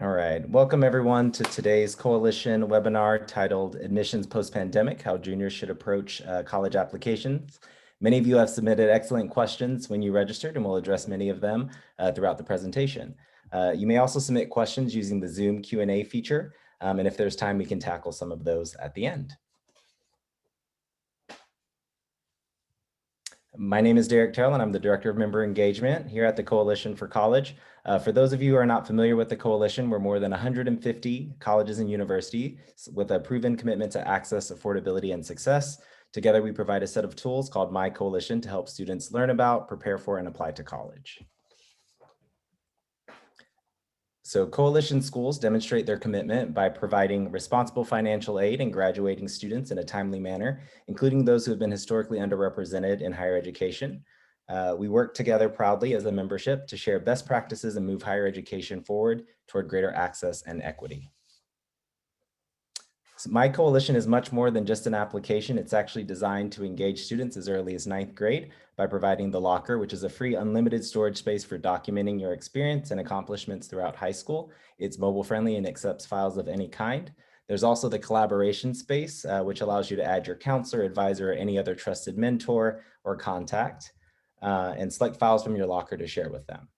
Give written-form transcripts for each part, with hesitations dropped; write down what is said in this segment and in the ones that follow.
All right, welcome everyone to today's Coalition webinar titled Admissions Post-Pandemic, How Juniors Should Approach College Applications. Many of you have submitted excellent questions when you registered, and we'll address many of them throughout the presentation. You may also submit questions using the Zoom Q&A feature, and if there's time, we can tackle some of those at the end. My name is Derek Terrell, and I'm the Director of Member Engagement here at the Coalition for College. For those of you who are not familiar with the Coalition, we're more than 150 colleges and universities with a proven commitment to access, affordability, and success. Together, we provide a set of tools called My Coalition to help students learn about, prepare for, and apply to college. So Coalition schools demonstrate their commitment by providing responsible financial aid and graduating students in a timely manner, including those who have been historically underrepresented in higher education. We work together proudly as a membership to share best practices and move higher education forward toward greater access and equity. So My Coalition is much more than just an application. It's actually designed to engage students as early as 9th grade by providing the Locker, which is a free unlimited storage space for documenting your experience and accomplishments throughout high school. It's mobile friendly and accepts files of any kind. There's also the collaboration space, which allows you to add your counselor, advisor, or any other trusted mentor or contact, and select files from your Locker to share with them.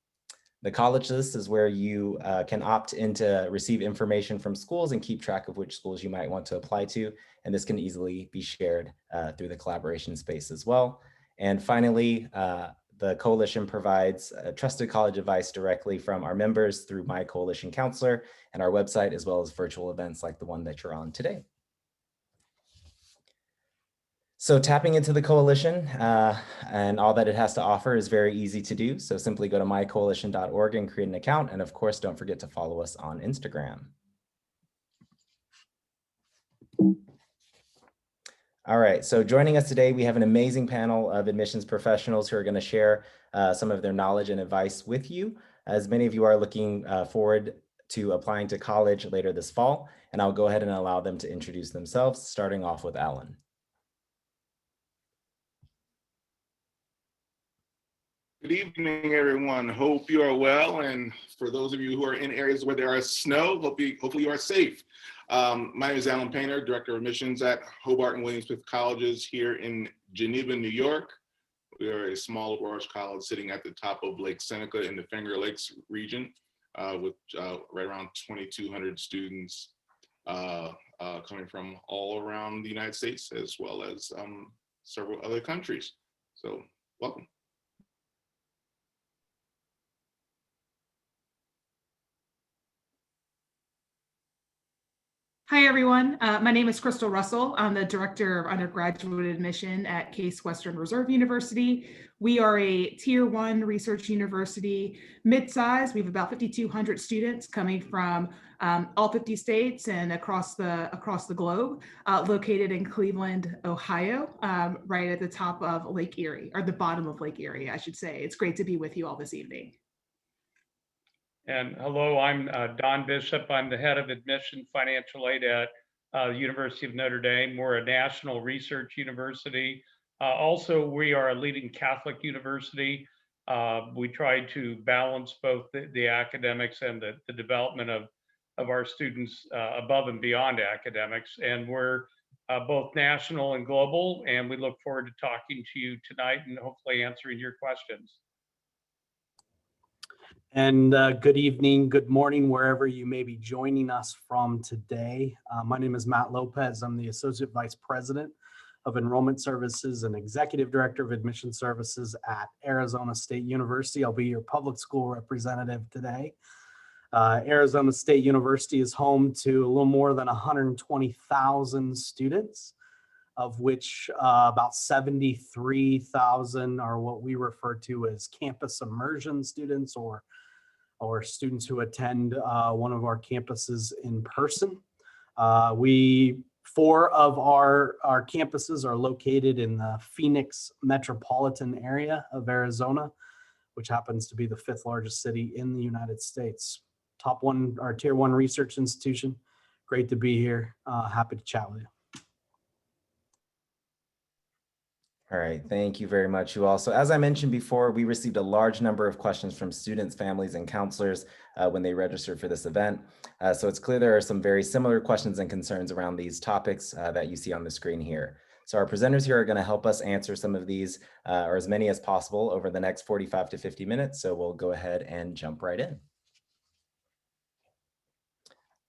The college list is where you can opt in to receive information from schools and keep track of which schools you might want to apply to. And this can easily be shared through the collaboration space as well. And finally, the Coalition provides trusted college advice directly from our members through My Coalition Counselor and our website, as well as virtual events like the one that you're on today. So tapping into the Coalition and all that it has to offer is very easy to do. So simply go to mycoalition.org and create an account. And of course, don't forget to follow us on Instagram. All right, so joining us today, we have an amazing panel of admissions professionals who are going to share some of their knowledge and advice with you, as many of you are looking forward to applying to college later this fall. And I'll go ahead and allow them to introduce themselves, starting off with Alan. Good evening, everyone. Hope you are well. And for those of you who are in areas where there is snow, hopefully you are safe. My name is Alan Painter, Director of Admissions at Hobart and William Smith Colleges here in Geneva, New York. We are a small liberal arts college sitting at the top of Lake Seneca in the Finger Lakes region with right around 2,200 students coming from all around the United States, as well as several other countries. So welcome. Hi, everyone. My name is Crystal Russell. I'm the Director of Undergraduate Admission at Case Western Reserve University. We are a Tier 1 research university, mid-size. We have about 5,200 students coming from all 50 states and across the globe, located in Cleveland, Ohio, right at the top of Lake Erie, or the bottom of Lake Erie, I should say. It's great to be with you all this evening. And hello, I'm Don Bishop. I'm the head of admission financial aid at the University of Notre Dame. We're a national research university. Also, we are a leading Catholic university. We try to balance both the academics and the development of our students above and beyond academics. And we're both national and global, and we look forward to talking to you tonight and hopefully answering your questions. And good evening, good morning, wherever you may be joining us from today. My name is Matt Lopez. I'm the Associate Vice President of Enrollment Services and Executive Director of Admission Services at Arizona State University. I'll be your public school representative today. Arizona State University is home to a little more than 120,000 students, of which about 73,000 are what we refer to as campus immersion students, or students who attend one of our campuses in person. Four of our campuses are located in the Phoenix metropolitan area of Arizona, which happens to be the 5th largest city in the United States. Our Tier 1 research institution. Great to be here. Happy to chat with you. All right, thank you very much, you all. So as I mentioned before, we received a large number of questions from students, families, and counselors when they registered for this event. So it's clear there are some very similar questions and concerns around these topics that you see on the screen here. So our presenters here are going to help us answer some of these or as many as possible over the next 45 to 50 minutes. So we'll go ahead and jump right in.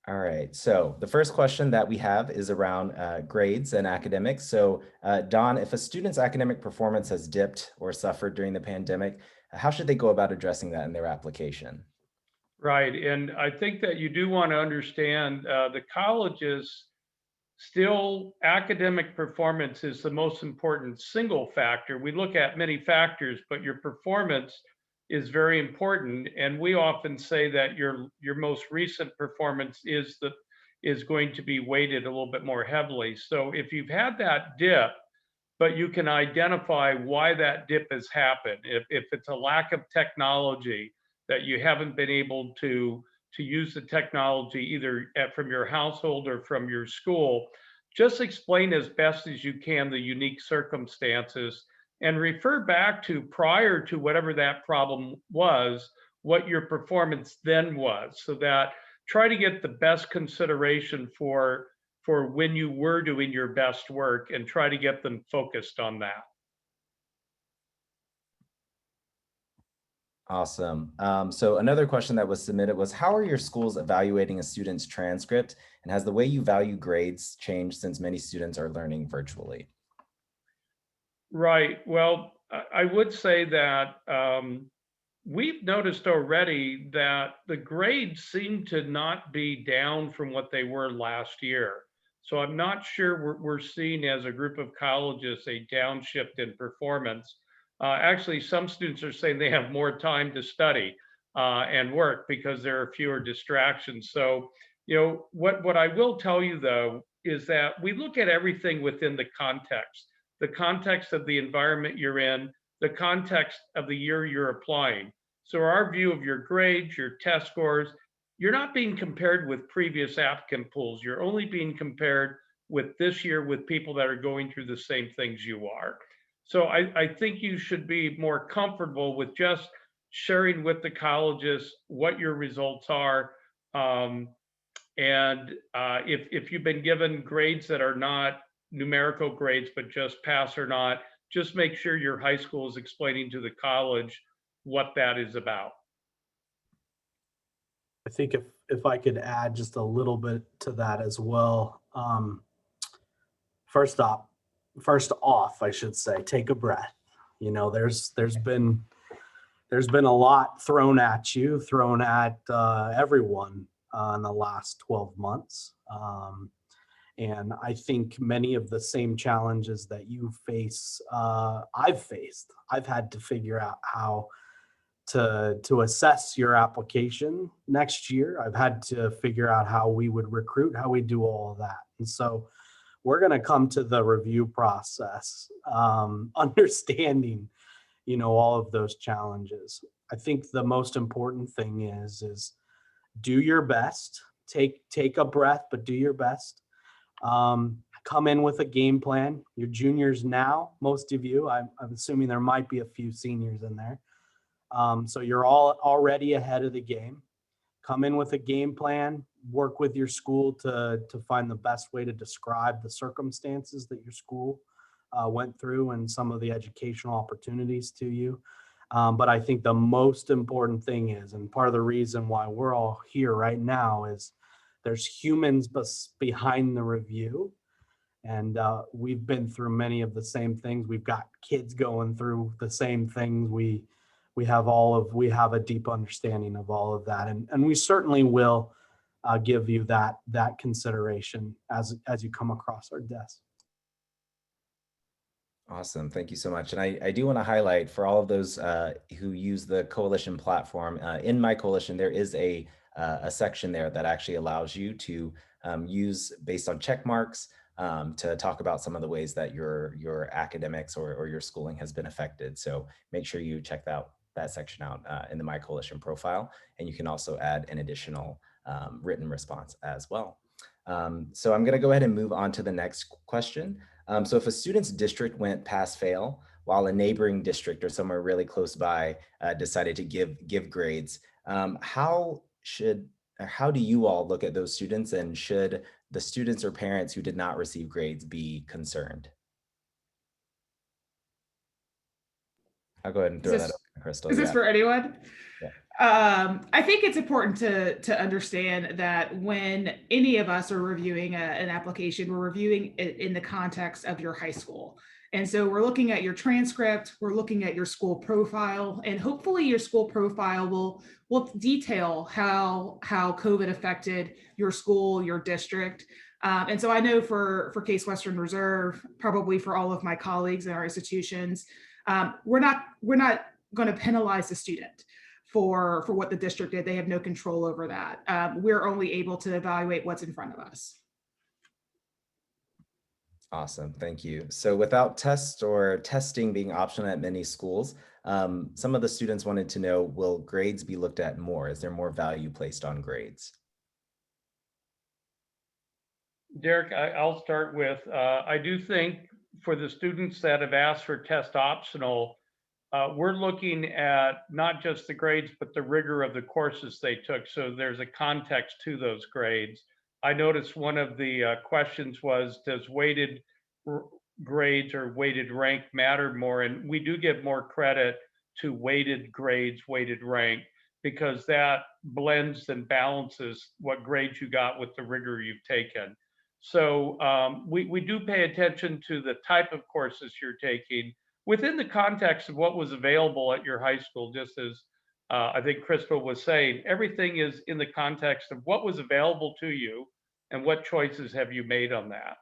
All right, so the first question that we have is around grades and academics. So Don, if a student's academic performance has dipped or suffered during the pandemic, how should they go about addressing that in their application? Right, and I think that you do want to understand the colleges still academic performance is the most important single factor. We look at many factors, but your performance is very important. And we often say that your most recent performance is going to be weighted a little bit more heavily. So if you've had that dip, but you can identify why that dip has happened, if it's a lack of technology, that you haven't been able to use the technology either from your household or from your school, just explain as best as you can the unique circumstances and refer back to prior to whatever that problem was, what your performance then was, so that try to get the best consideration for when you were doing your best work and try to get them focused on that. Awesome. So another question that was submitted was, how are your schools evaluating a student's transcript? And has the way you value grades changed since many students are learning virtually? Right. Well, I would say that we've noticed already that the grades seem to not be down from what they were last year. So I'm not sure we're seeing as a group of colleges a downshift in performance. Actually, some students are saying they have more time to study and work because there are fewer distractions. So, you know, what I will tell you though is that we look at everything within the context of the environment you're in, the context of the year you're applying. So our view of your grades, your test scores, you're not being compared with previous applicant pools. You're only being compared with this year with people that are going through the same things you are. So I think you should be more comfortable with just sharing with the colleges what your results are. If you've been given grades that are not numerical grades, but just pass or not, just make sure your high school is explaining to the college what that is about. I think if I could add just a little bit to that as well. First off, I should say, take a breath. You know, there's been a lot thrown at everyone in the last 12 months. And I think many of the same challenges that you face, I've faced. I've had to figure out how to assess your application next year. I've had to figure out how we would recruit, how we do all of that. And so we're going to come to the review process, understanding, you know, all of those challenges. I think the most important thing is do your best, take a breath, but do your best. Come in with a game plan. You're juniors now, most of you. I'm assuming there might be a few seniors in there. So you're all already ahead of the game. Come in with a game plan, work with your school to find the best way to describe the circumstances that your school went through and some of the educational opportunities to you. But I think the most important thing is, and part of the reason why we're all here right now, is there's humans behind the review. And we've been through many of the same things. We've got kids going through the same things. We have a deep understanding of all of that. And we certainly will give you that consideration as you come across our desk. Awesome. Thank you so much. And I do want to highlight for all of those who use the Coalition platform, in My Coalition, there is a section there that actually allows you to use based on check marks to talk about some of the ways that your academics or your schooling has been affected. So make sure you check that section out in the My Coalition profile, and you can also add an additional written response as well. So I'm going to go ahead and move on to the next question. So if a student's district went pass fail, while a neighboring district or somewhere really close by decided to give grades, how should or how do you all look at those students, and should the students or parents who did not receive grades be concerned? I'll go ahead and Is throw that this, over to Crystal. is this Yeah. for anyone? Yeah. I think it's important to understand that when any of us are reviewing an application, we're reviewing it in the context of your high school. And so we're looking at your transcript, we're looking at your school profile, and hopefully your school profile will detail how COVID affected your school, your district. And so I know for Case Western Reserve, probably for all of my colleagues in our institutions, we're not going to penalize the student for what the district did. They have no control over that. We're only able to evaluate what's in front of us. Awesome, thank you. So without tests or testing being optional at many schools, some of the students wanted to know, will grades be looked at more? Is there more value placed on grades? Derek, I'll start with, I do think for the students that have asked for test optional, we're looking at not just the grades, but the rigor of the courses they took. So there's a context to those grades. I noticed one of the questions was, does weighted grades or weighted rank matter more? And we do give more credit to weighted grades, weighted rank, because that blends and balances what grades you got with the rigor you've taken. So we do pay attention to the type of courses you're taking within the context of what was available at your high school. Just as I think Crystal was saying, everything is in the context of what was available to you and what choices have you made on that.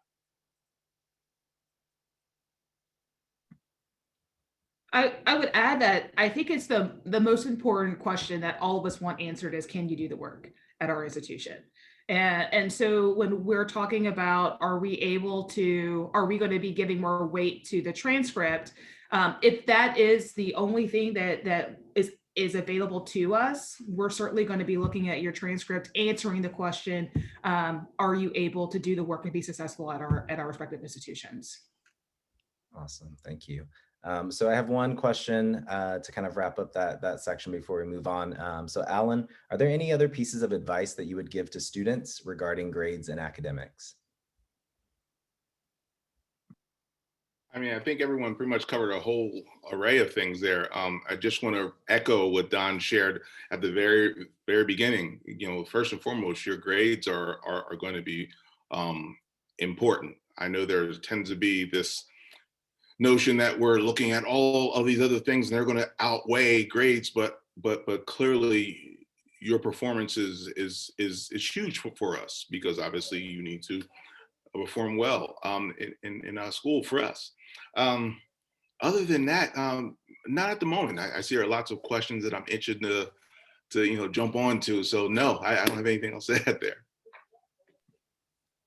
I would add that I think it's the most important question that all of us want answered is, can you do the work at our institution? And so when we're talking about, are we going to be giving more weight to the transcript? If that is the only thing that is available to us, we're certainly going to be looking at your transcript, answering the question, are you able to do the work and be successful at our respective institutions? Awesome, thank you. So I have one question to kind of wrap up that section before we move on. So Alan, are there any other pieces of advice that you would give to students regarding grades and academics? I mean, I think everyone pretty much covered a whole array of things there. I just want to echo what Don shared at the very beginning. You know, first and foremost, your grades are going to be important. I know there tends to be this notion that we're looking at all of these other things and they're going to outweigh grades, but clearly your performance is huge for us, because obviously you need to perform well in school for us. Other than that, not at the moment. I see there are lots of questions that I'm itching to jump onto. So no, I don't have anything else to add there.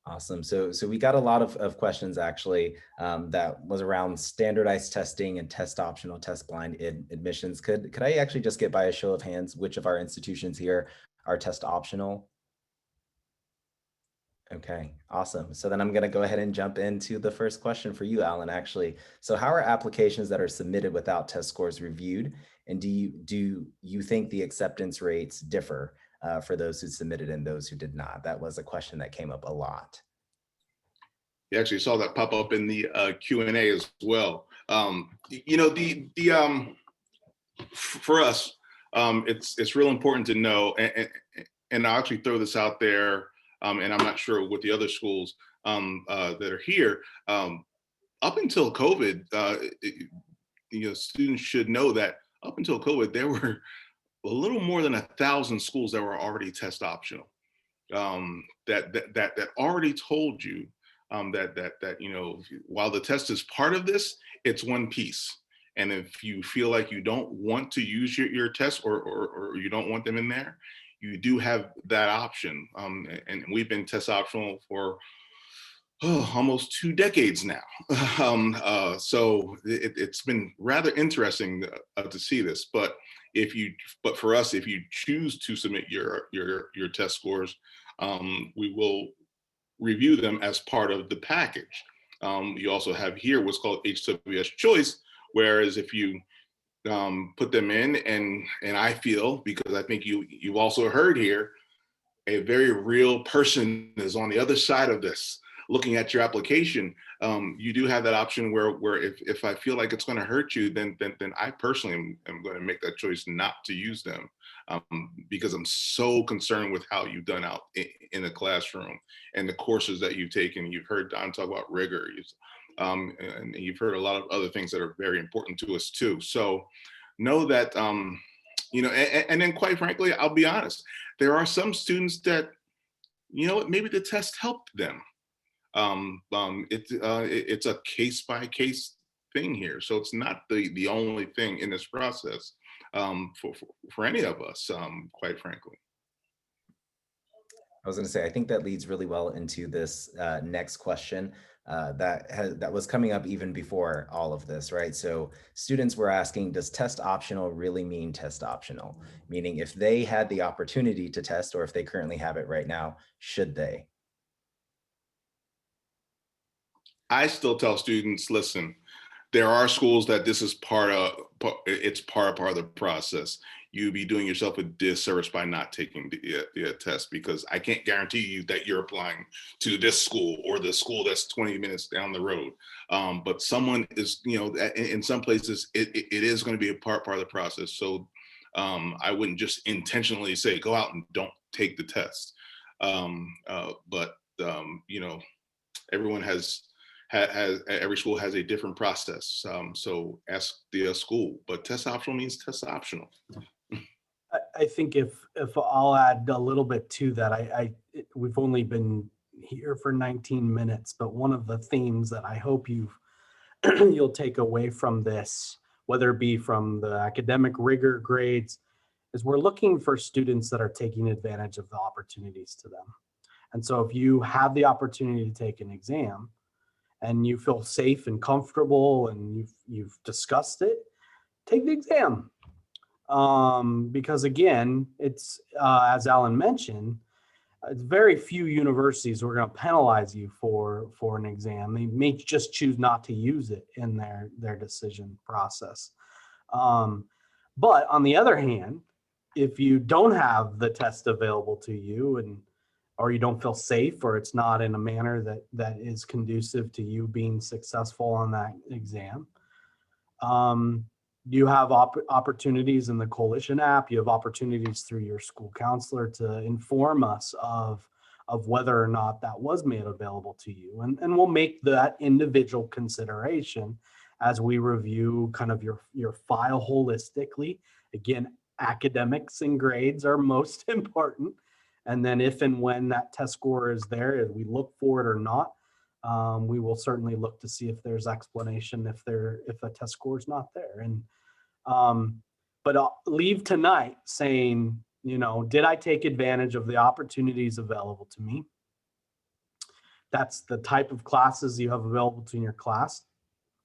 Awesome. So we got a lot of questions actually that was around standardized testing and test optional, test blind admissions. Could I actually just get by a show of hands which of our institutions here are test optional? Okay, awesome. So then I'm going to go ahead and jump into the first question for you, Alan, actually. So how are applications that are submitted without test scores reviewed? And do you think the acceptance rates differ for those who submitted and those who did not? That was a question that came up a lot. You actually saw that pop up in the Q&A as well. For us, it's real important to know, and I'll actually throw this out there, and I'm not sure what the other schools that are here. Up until COVID, students should know that up until COVID, there were a little more than 1,000 schools that were already test optional. That already told you that while the test is part of this, it's one piece. And if you feel like you don't want to use your test or you don't want them in there, you do have that option. And we've been test optional for almost 2 decades now. So it's been rather interesting to see this. But for us, if you choose to submit your test scores, we will review them as part of the package. You also have here what's called HWS choice, whereas if you put them in, and I feel, because I think you've also heard here, a very real person is on the other side of this looking at your application. You do have that option where if I feel like it's going to hurt you, then I personally am going to make that choice not to use them, because I'm so concerned with how you've done out in the classroom and the courses that you've taken. You've heard Don talk about rigor, and you've heard a lot of other things that are very important to us too. So know that, and then quite frankly, I'll be honest, there are some students that, maybe the test helped them. It's a case by case thing here. So it's not the only thing in this process for any of us, quite frankly. I was going to say, I think that leads really well into this next question that was coming up even before all of this, right? So students were asking, does test optional really mean test optional? Meaning if they had the opportunity to test, or if they currently have it right now, should they? I still tell students, listen, there are schools that this is part of the process. You'd be doing yourself a disservice by not taking the test, because I can't guarantee you that you're applying to this school or the school that's 20 minutes down the road. But someone is, in some places, it is going to be a part of the process. So I wouldn't just intentionally say, go out and don't take the test. But everyone every school has a different process. So ask the school, but test optional means test optional. I think if I'll add a little bit to that, we've only been here for 19 minutes, but one of the themes that I hope you'll take away from this, whether it be from the academic rigor grades, is we're looking for students that are taking advantage of the opportunities to them. And so if you have the opportunity to take an exam and you feel safe and comfortable and you've discussed it, take the exam. Because again, it's as Alan mentioned, it's very few universities who are going to penalize you for an exam. They may just choose not to use it in their decision process. But on the other hand, if you don't have the test available to you, or you don't feel safe, or it's not in a manner that is conducive to you being successful on that exam, you have opportunities in the Coalition app. You have opportunities through your school counselor to inform us of whether or not that was made available to you. And we'll make that individual consideration as we review kind of your file holistically. Again, academics and grades are most important. And then if and when that test score is there, if we look for it or not, we will certainly look to see if there's explanation if a test score is not there. And but I'll leave tonight saying, did I take advantage of the opportunities available to me? That's the type of classes you have available to in your class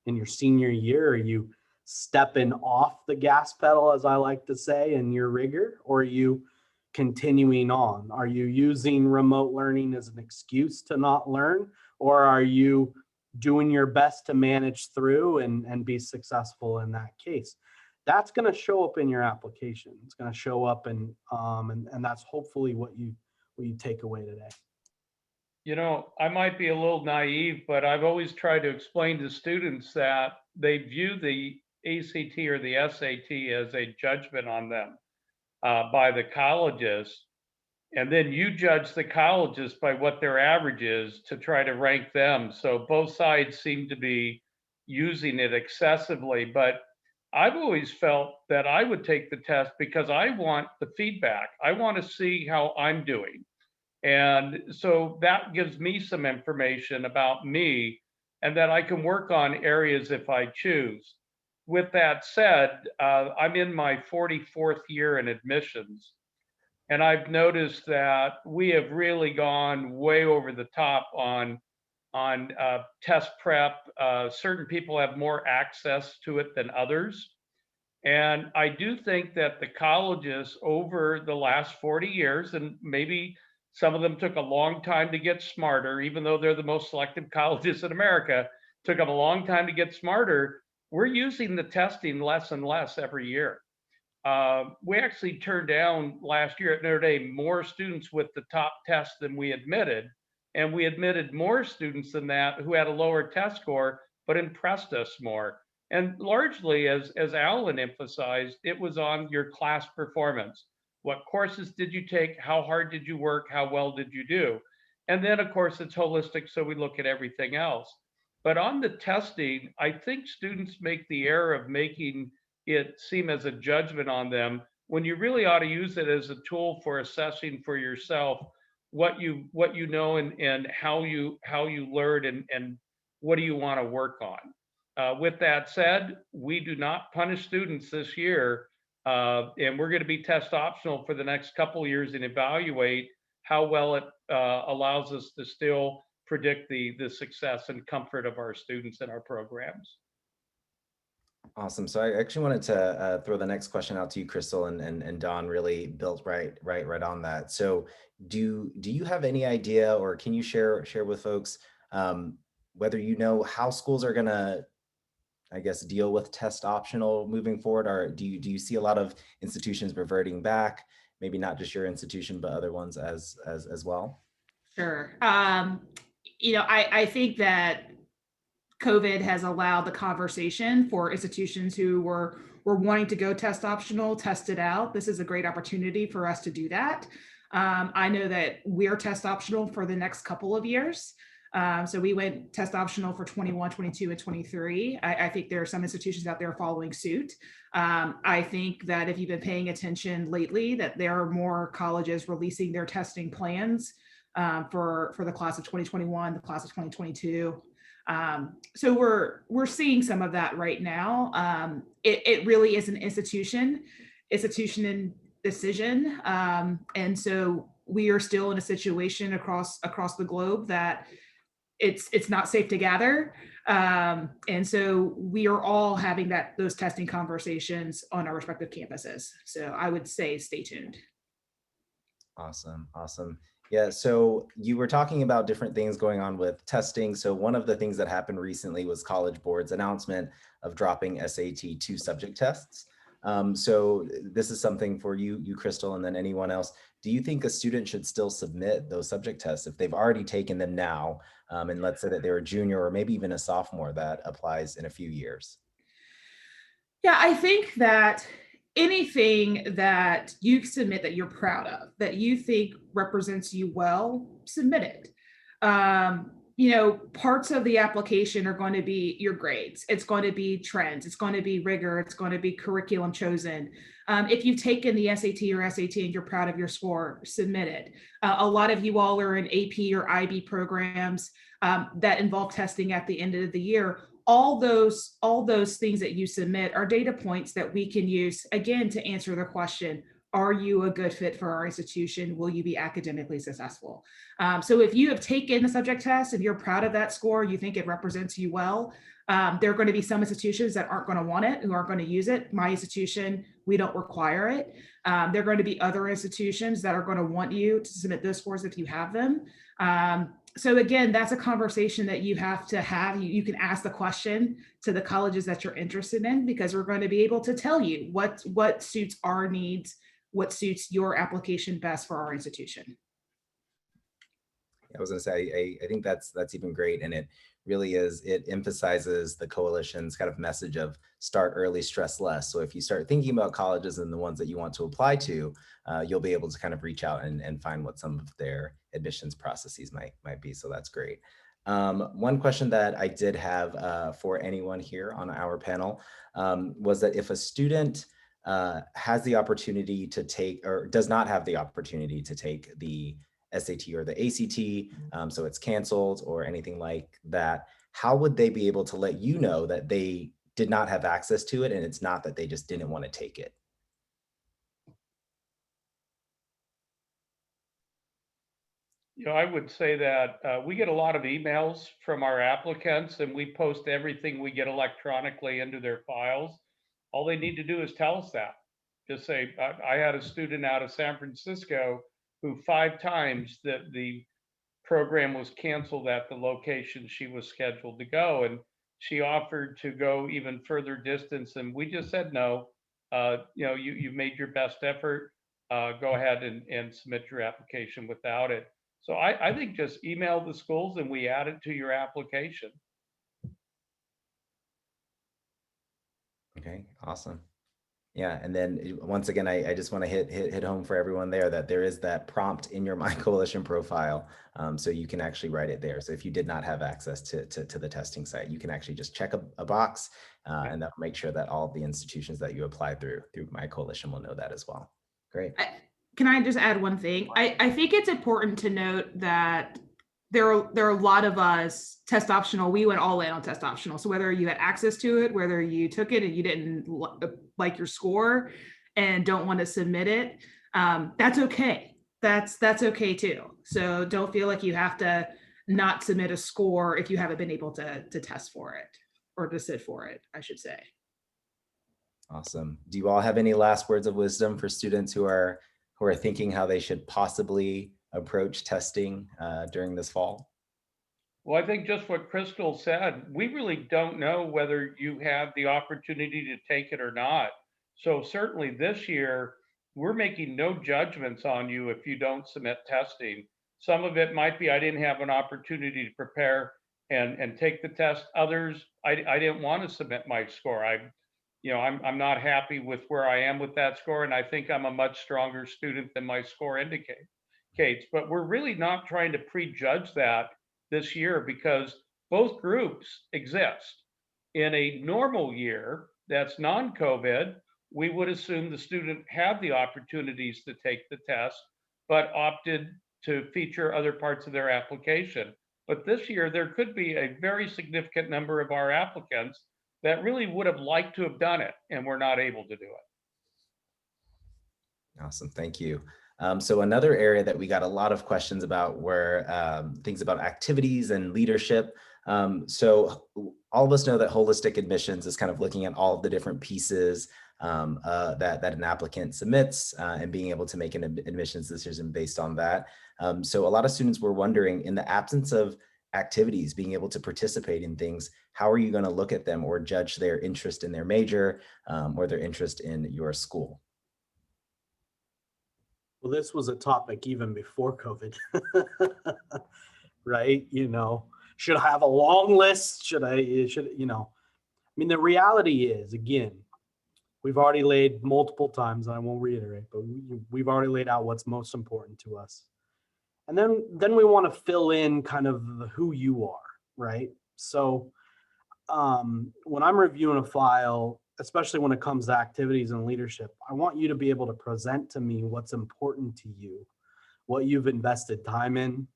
in your senior year. Are you stepping off the gas pedal, as I like to say, in your rigor, or are you continuing on? Are you using remote learning as an excuse to not learn, or are you doing your best to manage through and be successful in that case? That's going to show up in your application. It's going to show up and that's hopefully what you take away today. I might be a little naive, but I've always tried to explain to students that they view the ACT or the SAT as a judgment on them by the colleges. And then you judge the colleges by what their average is to try to rank them. So both sides seem to be using it excessively, but I've always felt that I would take the test because I want the feedback. I want to see how I'm doing. And so that gives me some information about me and that I can work on areas if I choose. With that said, I'm in my 44th year in admissions. And I've noticed that we have really gone way over the top on test prep. Certain people have more access to it than others. And I do think that the colleges over the last 40 years, and maybe Some of them took a long time to get smarter, even though they're the most selective colleges in America, took them a long time to get smarter. We're using the testing less and less every year. We actually turned down last year at Notre Dame more students with the top test than we admitted. And we admitted more students than that who had a lower test score, but impressed us more. And largely, as Alan emphasized, it was on your class performance. What courses did you take? How hard did you work? How well did you do? And then, of course, it's holistic, so we look at everything else. But on the testing, I think students make the error of making it seem as a judgment on them when you really ought to use it as a tool for assessing for yourself what you know and how you learn and what do you want to work on. With that said, we do not punish students this year, and we're going to be test optional for the next couple of years and evaluate how well it allows us to still predict the success and comfort of our students in our programs. Awesome. So I actually wanted to throw the next question out to you, Crystal, and Don really built right on that. So do you have any idea, or can you share with folks whether you know how schools are going to, I guess, deal with test optional moving forward? Or do you see a lot of institutions reverting back, maybe not just your institution, but other ones as well? Sure. I think that COVID has allowed the conversation for institutions who were wanting to go test optional, test it out. This is a great opportunity for us to do that. I know that we're test optional for the next couple of years. So we went test optional for 21, 22, and 23. I think there are some institutions out there following suit. I think that if you've been paying attention lately, that there are more colleges releasing their testing plans for the class of 2021, the class of 2022. So we're seeing some of that right now. It really is an institution and decision. And so we are still in a situation across the globe that it's not safe to gather. And so we are all having those testing conversations on our respective campuses. So I would say stay tuned. Awesome. Yeah, so you were talking about different things going on with testing. So one of the things that happened recently was College Board's announcement of dropping SAT 2 subject tests. So this is something for you, Crystal, and then anyone else. Do you think a student should still submit those subject tests if they've already taken them now? And let's say that they're a junior or maybe even a sophomore that applies in a few years. Yeah, I think that anything that you submit that you're proud of, that you think represents you well, submit it. Parts of the application are going to be your grades. It's going to be trends. It's going to be rigor. It's going to be curriculum chosen. If you've taken the SAT or SAT and you're proud of your score, submit it. A lot of you all are in AP or IB programs that involve testing at the end of the year. All those things that you submit are data points that we can use, again, to answer the question, are you a good fit for our institution? Will you be academically successful? So if you have taken the subject test and you're proud of that score, you think it represents you well, there are going to be some institutions that aren't going to want it, who aren't going to use it. My institution, we don't require it. There are going to be other institutions that are going to want you to submit those scores if you have them. So again, that's a conversation that you have to have. You can ask the question to the colleges that you're interested in, because we're going to be able to tell you what suits our needs, what suits your application best for our institution. I was going to say, I think that's even great. And it really is, it emphasizes the coalition's kind of message of start early, stress less. So if you start thinking about colleges and the ones that you want to apply to, you'll be able to kind of reach out and find what some of their admissions processes might be. So that's great. One question that I did have for anyone here on our panel was that if a student has the opportunity to take, or does not have the opportunity to take the SAT or the ACT, so it's canceled or anything like that, how would they be able to let you know that they did not have access to it and it's not that they just didn't want to take it? I would say that we get a lot of emails from our applicants, and we post everything we get electronically into their files. All they need to do is tell us that. Just say, I had a student out of San Francisco who 5 times the program was canceled at the location she was scheduled to go. And she offered to go even further distance, and we just said no. You've made your best effort. Go ahead and submit your application without it. So I think just email the schools and we add it to your application. Okay, awesome. Yeah, and then once again, I just want to hit home for everyone there that there is that prompt in your My Coalition profile, so you can actually write it there. So if you did not have access to the testing site, you can actually just check a box, and that'll make sure that all of the institutions that you apply through My Coalition will know that as well. Great. Can I just add one thing? I think it's important to note that there are a lot of us test optional. We went all in on test optional. So whether you had access to it, whether you took it and you didn't like your score and don't want to submit it, that's okay. That's okay too. So don't feel like you have to not submit a score if you haven't been able to test for it or to sit for it, I should say. Awesome. Do you all have any last words of wisdom for students who are thinking how they should possibly approach testing during this fall? Well, I think just what Crystal said, we really don't know whether you have the opportunity to take it or not. So certainly this year, we're making no judgments on you if you don't submit testing. Some of it might be, I didn't have an opportunity to prepare and take the test. Others, I didn't want to submit my score. I'm not happy with where I am with that score, and I think I'm a much stronger student than my score indicates. But we're really not trying to prejudge that this year because both groups exist. In a normal year that's non-COVID, we would assume the student had the opportunities to take the test, but opted to feature other parts of their application. But this year, there could be a very significant number of our applicants that really would have liked to have done it, and were not able to do it. Awesome, thank you. So another area that we got a lot of questions about were things about activities and leadership. So all of us know that holistic admissions is kind of looking at all of the different pieces that an applicant submits and being able to make an admissions decision based on that. So a lot of students were wondering, in the absence of activities, being able to participate in things, how are you going to look at them or judge their interest in their major or their interest in your school? Well, this was a topic even before COVID, right? Should I have a long list? I mean, the reality is, again, we've already laid multiple times, and I won't reiterate, but we've already laid out what's most important to us. And then we want to fill in kind of who you are, right? So when I'm reviewing a file, especially when it comes to activities and leadership, I want you to be able to present to me what's important to you, what you've invested time in.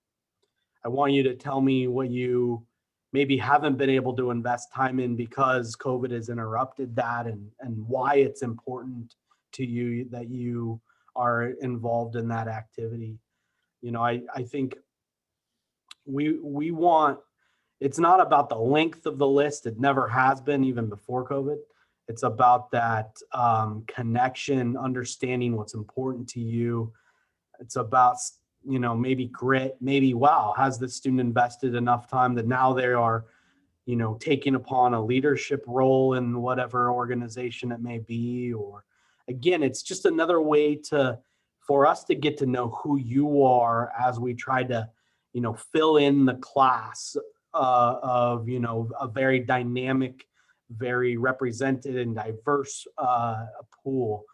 I want you to tell me what you maybe haven't been able to invest time in because COVID has interrupted that, and why it's important to you that you are involved in that activity. I think we want, it's not about the length of the list. It never has been, even before COVID. It's about that connection, understanding what's important to you. It's about, maybe grit, maybe, wow, has the student invested enough time that now they are, taking upon a leadership role in whatever organization it may be. Or again, it's just another way for us to get to know who you are as we try to, fill in the class of, a very dynamic, very represented and diverse pool.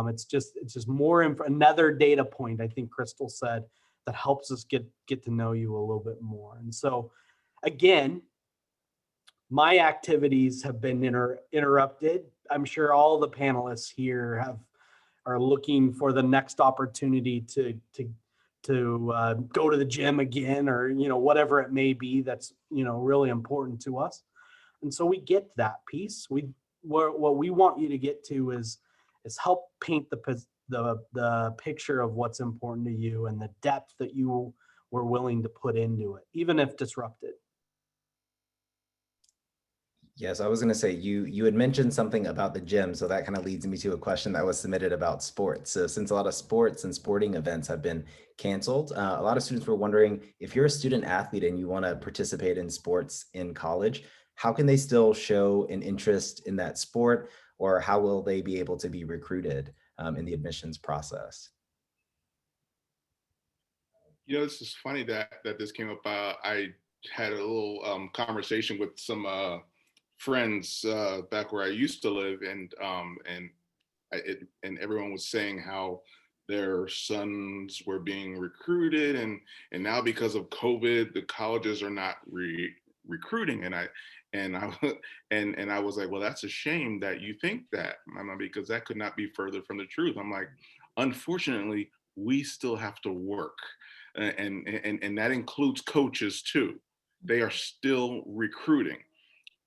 It's just more another data point, I think Crystal said, that helps us get to know you a little bit more. And so again, my activities have been interrupted. I'm sure all the panelists here are looking for the next opportunity to go to the gym again, or whatever it may be that's really important to us. And so we get that piece. What we want you to get to is help paint the picture of what's important to you and the depth that you were willing to put into it, even if disrupted. Yes, I was going to say you had mentioned something about the gym, so that kind of leads me to a question that was submitted about sports. So since a lot of sports and sporting events have been canceled, a lot of students were wondering if you're a student athlete and you want to participate in sports in college, how can they still show an interest in that sport, or how will they be able to be recruited in the admissions process? You know, this is funny that this came up. I had a little conversation with some friends back where I used to live, and everyone was saying how their sons were being recruited, and now because of COVID, the colleges are not recruiting, and I and I was like, well, that's a shame that you think that, Mama, because that could not be further from the truth. I'm like, unfortunately, we still have to work, and that includes coaches too. They are still recruiting.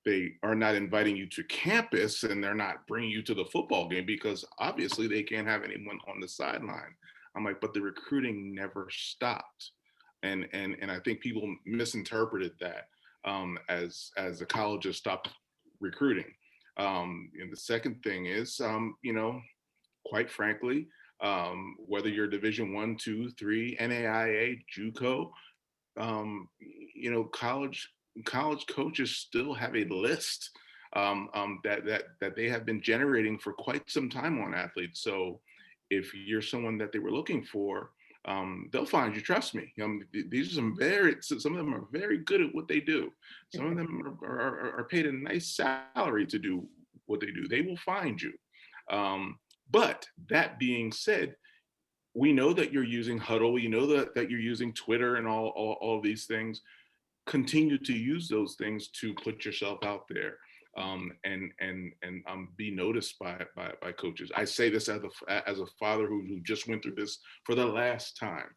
They are not inviting you to campus, and they're not bringing you to the football game because obviously they can't have anyone on the sideline. I'm like, but the recruiting never stopped, and I think people misinterpreted that as the colleges stopped recruiting. And the second thing is, quite frankly, whether you're Division 1, 2, 3, NAIA, JUCO, college coaches still have a list that they have been generating for quite some time on athletes. So if you're someone that they were looking for, they'll find you. Trust me. These are some of them are very good at what they do. Some of them are paid a nice salary to do what they do. They will find you. But that being said, we know that you're using Huddle. We know that you're using Twitter and all of these things. Continue to use those things to put yourself out there, and be noticed by coaches. I say this as a father who just went through this for the last time,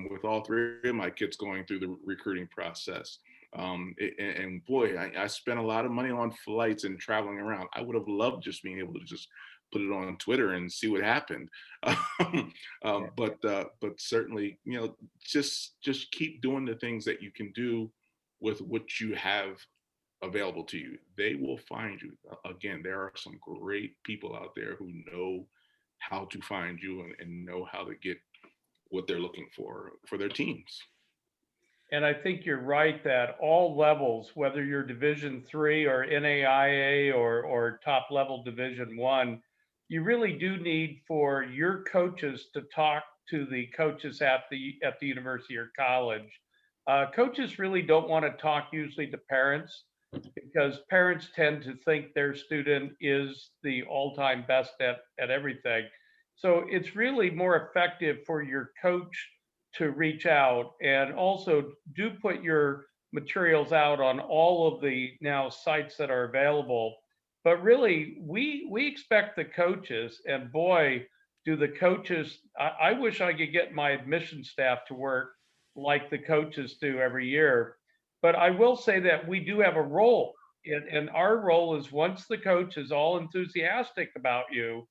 with all three of my kids going through the recruiting process. And boy, I spent a lot of money on flights and traveling around. I would have loved just being able to just put it on Twitter and see what happened. But certainly, just keep doing the things that you can do with what you have available to you. They will find you. Again, there are some great people out there who know how to find you and know how to get what they're looking for their teams. And I think you're right that all levels, whether you're Division 3 or NAIA or top level Division 1, you really do need for your coaches to talk to the coaches at the university or college. Coaches really don't want to talk usually to parents because parents tend to think their student is the all-time best at everything. So it's really more effective for your coach to reach out, and also do put your materials out on all of the now sites that are available. But really, we expect the coaches, and boy, do the coaches, I wish I could get my admission staff to work like the coaches do every year. But I will say that we do have a role, and our role is once the coach is all enthusiastic about you,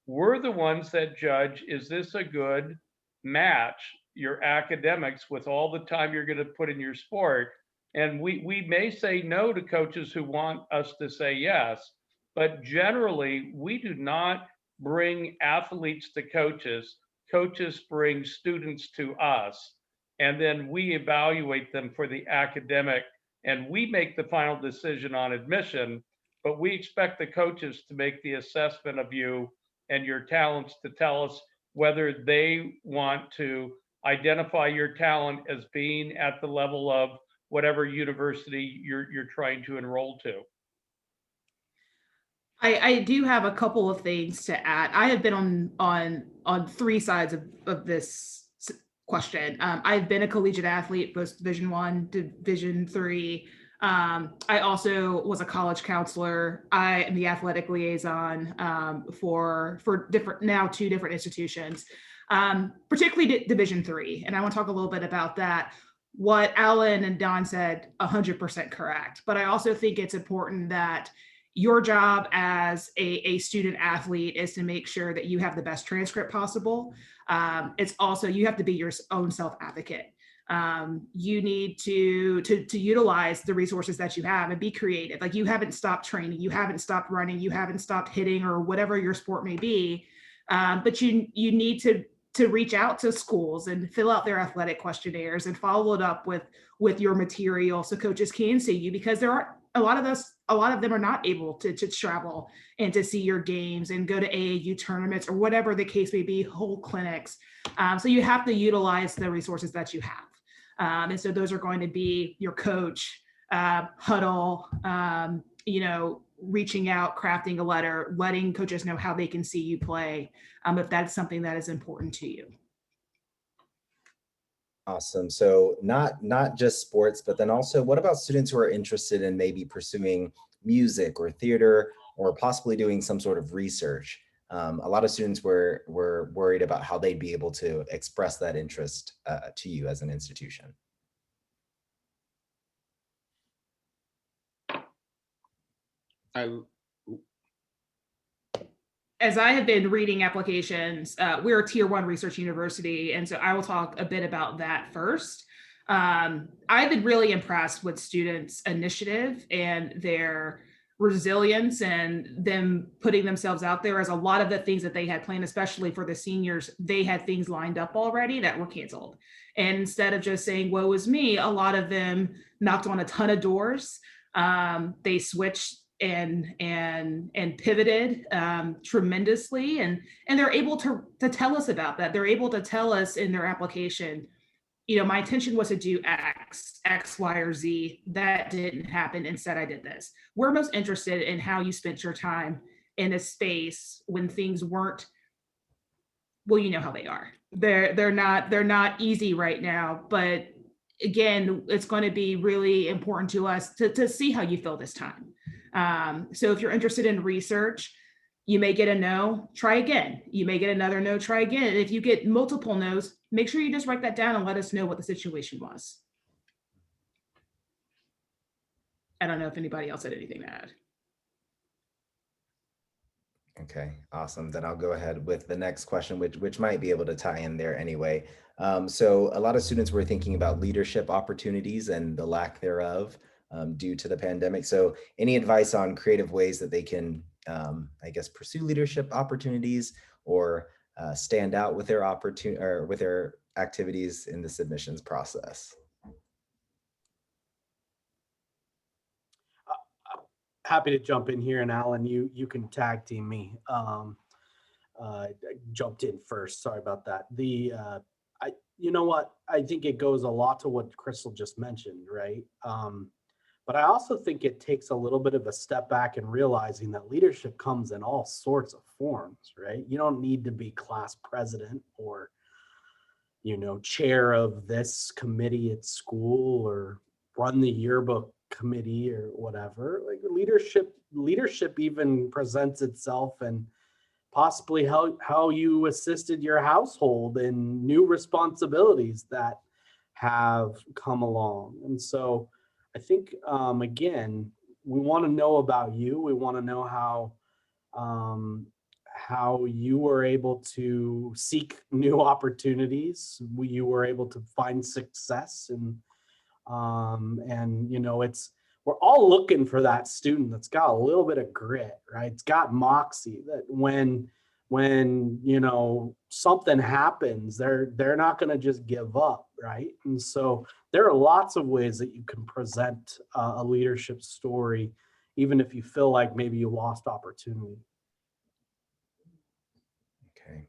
we're the ones that judge, is this a good match, your academics, with all the time you're going to put in your sport? And we may say no to coaches who want us to say yes, but generally we do not bring athletes to coaches. Coaches bring students to us, and then we evaluate them for the academic, and we make the final decision on admission, but we expect the coaches to make the assessment of you and your talents to tell us whether they want to identify your talent as being at the level of whatever university you're trying to enroll to. I do have a couple of things to add. I have been on three sides of this question. I've been a collegiate athlete, both Division 1, Division 3. I also was a college counselor. I am the athletic liaison for two different institutions, particularly Division 3. And I want to talk a little bit about that. What Alan and Don said, 100% correct. But I also think it's important that your job as a student athlete is to make sure that you have the best transcript possible. It's also, you have to be your own self-advocate. You need to utilize the resources that you have and be creative. Like, you haven't stopped training, you haven't stopped running, you haven't stopped hitting, or whatever your sport may be. But you need to reach out to schools and fill out their athletic questionnaires and follow it up with your material so coaches can see you, because there are a lot of them are not able to travel and to see your games and go to AAU tournaments or whatever the case may be, whole clinics. So you have to utilize the resources that you have. And so those are going to be your coach, huddle, reaching out, crafting a letter, letting coaches know how they can see you play, if that's something that is important to you. Awesome. So not just sports, but then also, what about students who are interested in maybe pursuing music or theater, or possibly doing some sort of research? A lot of students were worried about how they'd be able to express that interest to you as an institution. As I have been reading applications, we're a tier 1 research university. And so I will talk a bit about that first. I've been really impressed with students' initiative and their resilience and them putting themselves out there, as a lot of the things that they had planned, especially for the seniors, they had things lined up already that were canceled. And instead of just saying, woe is me, a lot of them knocked on a ton of doors. They switched and pivoted tremendously, and they're able to tell us about that. They're able to tell us in their application, my intention was to do X, Y, or Z. That didn't happen. Instead, I did this. We're most interested in how you spent your time in a space when things weren't, well, you know how they are. They're not easy right now, but again, it's going to be really important to us to see how you feel this time. So if you're interested in research, you may get a no, try again. You may get another no, try again. And if you get multiple no's, make sure you just write that down and let us know what the situation was. I don't know if anybody else had anything to add. Okay, awesome. Then I'll go ahead with the next question, which might be able to tie in there anyway. So a lot of students were thinking about leadership opportunities and the lack thereof due to the pandemic. So any advice on creative ways that they can, pursue leadership opportunities or stand out with their opportunity or with their activities in the submissions process? Happy to jump in here, and Alan, you can tag team me. I jumped in first. Sorry about that. You know what? I think it goes a lot to what Crystal just mentioned, right? But I also think it takes a little bit of a step back and realizing that leadership comes in all sorts of forms, right? You don't need to be class president or, chair of this committee at school or run the yearbook committee or whatever. Like, leadership even presents itself and possibly how you assisted your household in new responsibilities that have come along. And so I think, again, we want to know about you. We want to know how you were able to seek new opportunities. You were able to find success, and we're all looking for that student that's got a little bit of grit, right? It's got moxie, that when something happens, they're not going to just give up, right? And so there are lots of ways that you can present a leadership story, even if you feel like maybe you lost opportunity. Okay.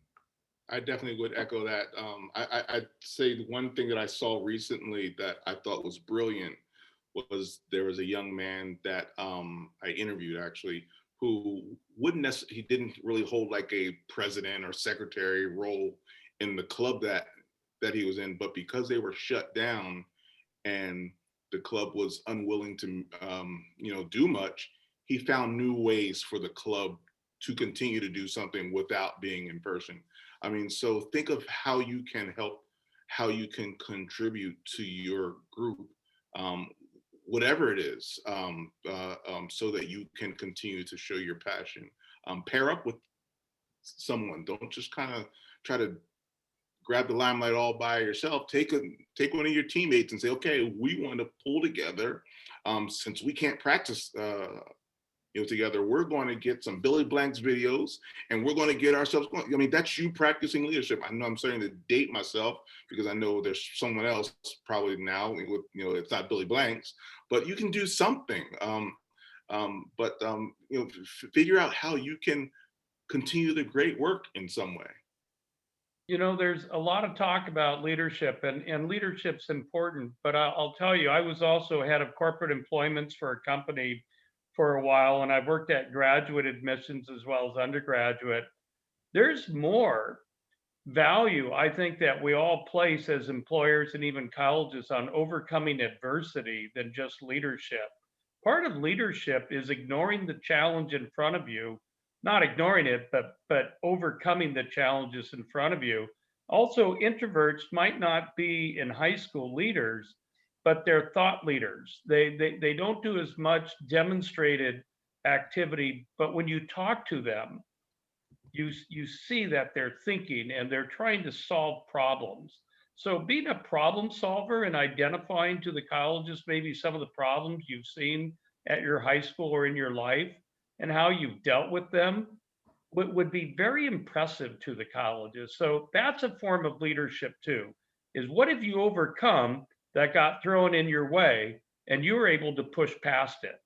I definitely would echo that. I'd say the one thing that I saw recently that I thought was brilliant was there was a young man that I interviewed actually, who he didn't really hold like a president or secretary role in the club that he was in, but because they were shut down and the club was unwilling to do much, he found new ways for the club to continue to do something without being in person. I mean, so think of how you can help, how you can contribute to your group, whatever it is, so that you can continue to show your passion. Pair up with someone. Don't just kind of try to grab the limelight all by yourself. Take one of your teammates and say, okay, we want to pull together. Since we can't practice together, we're going to get some Billy Blanks videos and we're going to get ourselves going. I mean, that's you practicing leadership. I know I'm starting to date myself because I know there's someone else probably now with, it's not Billy Blanks, but you can do something. Figure out how you can continue the great work in some way. There's a lot of talk about leadership, and leadership's important, but I'll tell you, I was also head of corporate employments for a company for a while, and I've worked at graduate admissions as well as undergraduate. There's more value, I think, that we all place as employers and even colleges on overcoming adversity than just leadership. Part of leadership is ignoring the challenge in front of you, not ignoring it, but overcoming the challenges in front of you. Also, introverts might not be in high school leaders, but they're thought leaders. They don't do as much demonstrated activity, but when you talk to them, you see that they're thinking and they're trying to solve problems. So being a problem solver and identifying to the colleges maybe some of the problems you've seen at your high school or in your life and how you've dealt with them would be very impressive to the colleges. So that's a form of leadership too, is what have you overcome that got thrown in your way and you were able to push past it?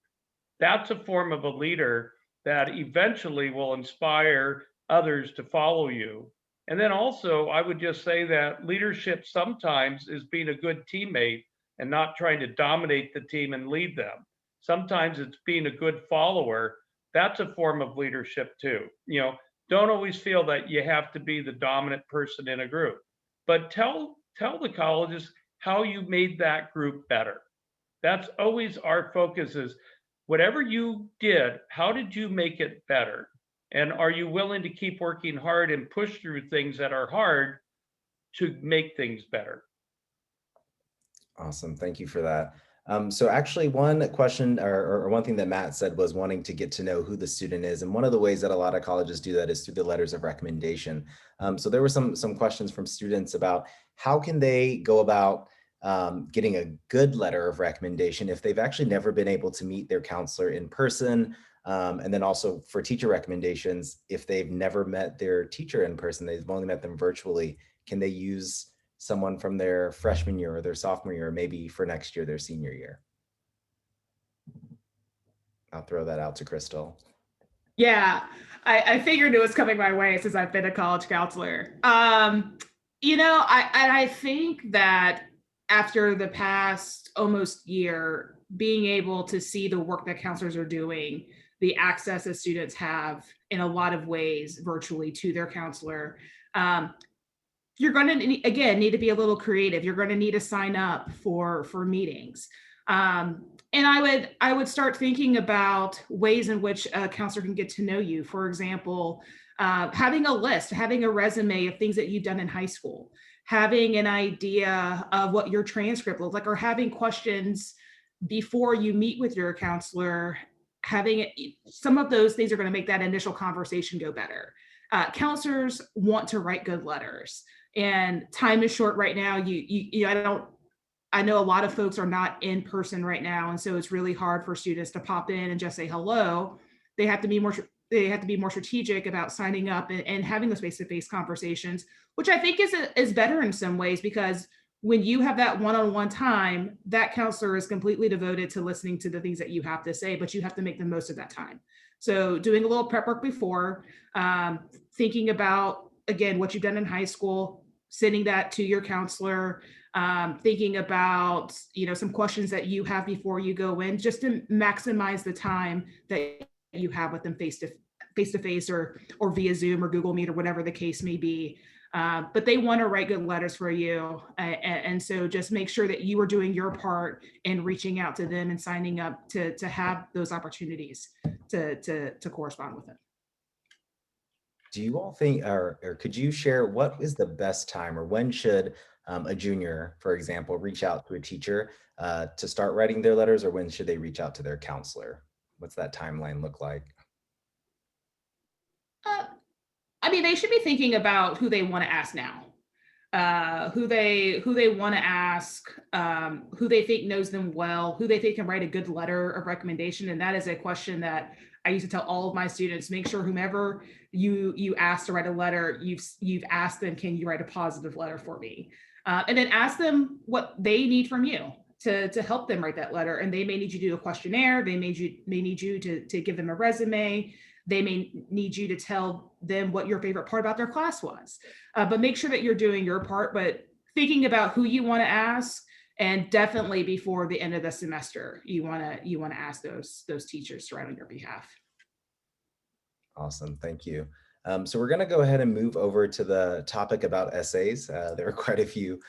That's a form of a leader that eventually will inspire others to follow you. And then also, I would just say that leadership sometimes is being a good teammate and not trying to dominate the team and lead them. Sometimes it's being a good follower. That's a form of leadership too. Don't always feel that you have to be the dominant person in a group, but tell the colleges how you made that group better. That's always our focus, is whatever you did, how did you make it better? And are you willing to keep working hard and push through things that are hard to make things better? Awesome. Thank you for that. So actually one question or one thing that Matt said was wanting to get to know who the student is. And one of the ways that a lot of colleges do that is through the letters of recommendation. So there were some questions from students about how can they go about getting a good letter of recommendation if they've actually never been able to meet their counselor in person. And then also for teacher recommendations, if they've never met their teacher in person, they've only met them virtually, can they use someone from their freshman year or their sophomore year, or maybe for next year, their senior year? I'll throw that out to Crystal. Yeah, I figured it was coming my way since I've been a college counselor. I think that after the past almost year, being able to see the work that counselors are doing, the access that students have in a lot of ways virtually to their counselor, you're going to, again, need to be a little creative. You're going to need to sign up for meetings. And I would start thinking about ways in which a counselor can get to know you. For example, having a list, having a resume of things that you've done in high school, having an idea of what your transcript looks like, or having questions before you meet with your counselor. Some of those things are going to make that initial conversation go better. Counselors want to write good letters, and time is short right now. I know a lot of folks are not in person right now, and so it's really hard for students to pop in and just say hello. They have to be more strategic about signing up and having those face-to-face conversations, which I think is better in some ways, because when you have that one-on-one time, that counselor is completely devoted to listening to the things that you have to say, but you have to make the most of that time. So doing a little prep work before, thinking about, again, what you've done in high school, sending that to your counselor, thinking about, some questions that you have before you go in, just to maximize the time that you have with them face to face or via Zoom or Google Meet or whatever the case may be. But they want to write good letters for you. And so just make sure that you are doing your part in reaching out to them and signing up to have those opportunities to correspond with them. Do you all think, or could you share what is the best time, or when should a junior, for example, reach out to a teacher to start writing their letters, or when should they reach out to their counselor? What's that timeline look like? They should be thinking about who they want to ask now. who they want to ask, who they think knows them well, who they think can write a good letter of recommendation. And that is a question that I used to tell all of my students: make sure whomever you ask to write a letter, you've asked them, can you write a positive letter for me? And then ask them what they need from you to help them write that letter. And they may need you to do a questionnaire. They may need you to give them a resume. They may need you to tell them what your favorite part about their class was. But make sure that you're doing your part, but thinking about who you want to ask, and definitely before the end of the semester, you want to ask those teachers to write on your behalf. Awesome, thank you. So we're going to go ahead and move over to the topic about essays. There were quite a few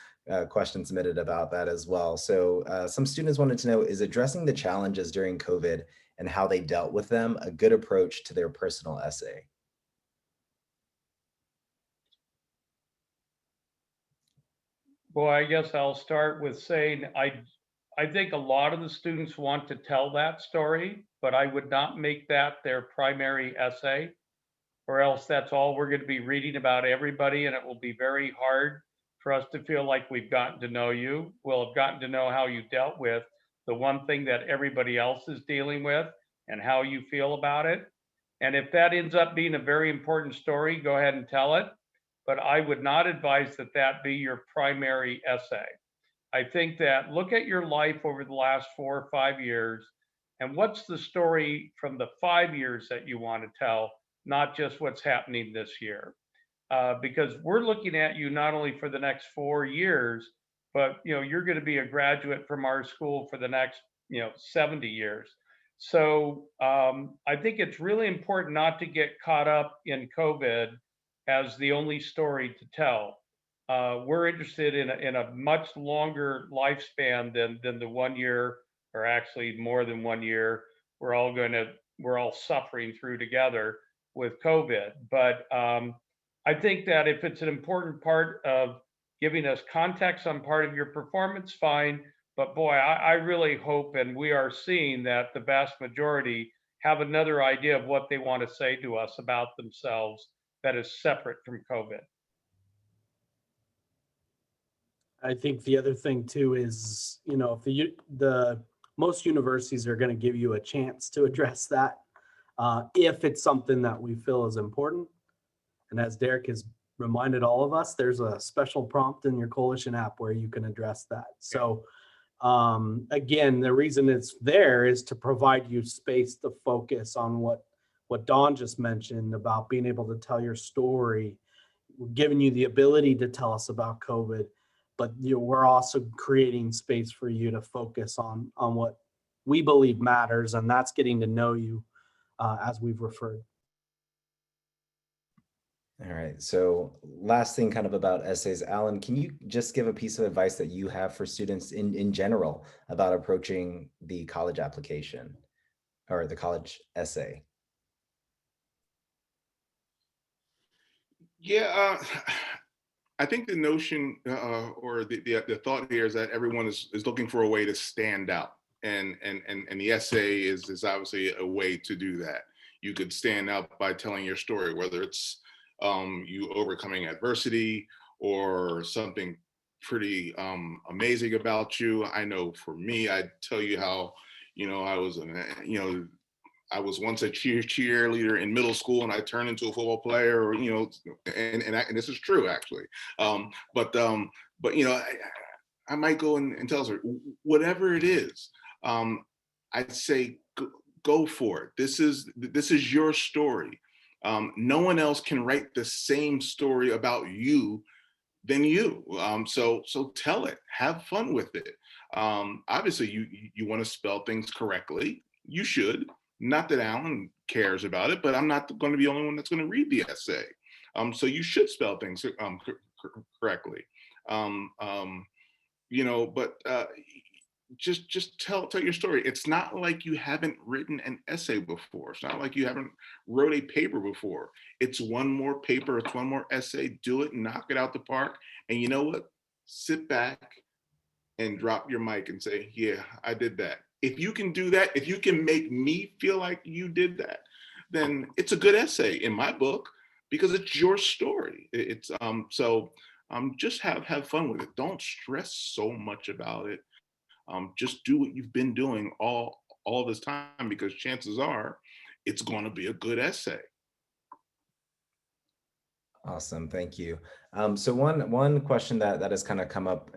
questions submitted about that as well. So some students wanted to know, is addressing the challenges during COVID and how they dealt with them a good approach to their personal essay? Well, I guess I'll start with saying I think a lot of the students want to tell that story, but I would not make that their primary essay, or else that's all we're going to be reading about everybody, and it will be very hard for us to feel like we've gotten to know you. We'll have gotten to know how you dealt with the one thing that everybody else is dealing with and how you feel about it. And if that ends up being a very important story, go ahead and tell it. But I would not advise that that be your primary essay. I think that look at your life over the last 4 or 5 years, and what's the story from the 5 years that you want to tell, not just what's happening this year. Because we're looking at you not only for the next 4 years, but you're going to be a graduate from our school for the next 70 years. So I think it's really important not to get caught up in COVID as the only story to tell. We're interested in a much longer lifespan than the 1 year, or actually more than 1 year, we're all suffering through together with COVID. But I think that if it's an important part of giving us context on part of your performance, fine. But boy, I really hope, and we are seeing that the vast majority have another idea of what they want to say to us about themselves that is separate from COVID. I think the other thing too is, if the most universities are going to give you a chance to address that, if it's something that we feel is important. And as Derek has reminded all of us, there's a special prompt in your Coalition app where you can address that. So again, the reason it's there is to provide you space to focus on what Dawn just mentioned about being able to tell your story. We're giving you the ability to tell us about COVID, but we're also creating space for you to focus on what we believe matters, and that's getting to know you as we've referred. All right, so last thing kind of about essays, Alan, can you just give a piece of advice that you have for students in general about approaching the college application or the college essay? Yeah, I think the notion or the thought here is that everyone is looking for a way to stand out. And the essay is obviously a way to do that. You could stand out by telling your story, whether it's you overcoming adversity or something pretty amazing about you. I know for me, I'd tell you how, I was once a cheerleader in middle school and I turned into a football player, and this is true actually. But I might go and tell her whatever it is. I'd say go for it. This is your story. No one else can write the same story about you than you. So tell it, have fun with it. Obviously you want to spell things correctly. You should. Not that Alan cares about it, but I'm not going to be the only one that's going to read the essay. So you should spell things correctly. Just tell your story. It's not like you haven't written an essay before. It's not like you haven't wrote a paper before. It's one more paper, it's one more essay. Do it, knock it out the park. And you know what? Sit back and drop your mic and say, yeah, I did that. If you can do that, if you can make me feel like you did that, then it's a good essay in my book because it's your story. It's so just have fun with it. Don't stress so much about it. Just do what you've been doing all this time, because chances are it's going to be a good essay. Awesome, thank you. So one question that has kind of come up,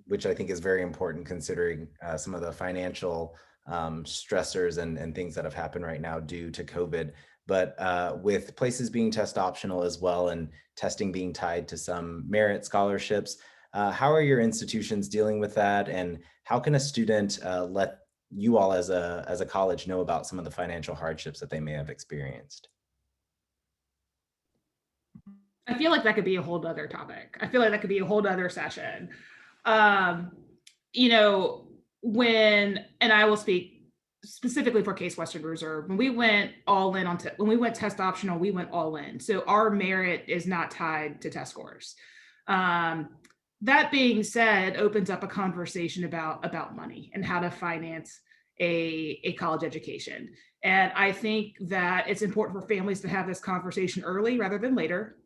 which I think is very important considering some of the financial stressors and things that have happened right now due to COVID. But with places being test optional as well and testing being tied to some merit scholarships, how are your institutions dealing with that? And how can a student let you all as a college know about some of the financial hardships that they may have experienced? I feel like that could be a whole nother topic. I feel like that could be a whole nother session. Um, you know, and I will speak specifically for Case Western Reserve, when we went all in when we went test optional, we went all in. So our merit is not tied to test scores. That being said, opens up a conversation about money and how to finance a college education. And I think that it's important for families to have this conversation early rather than later.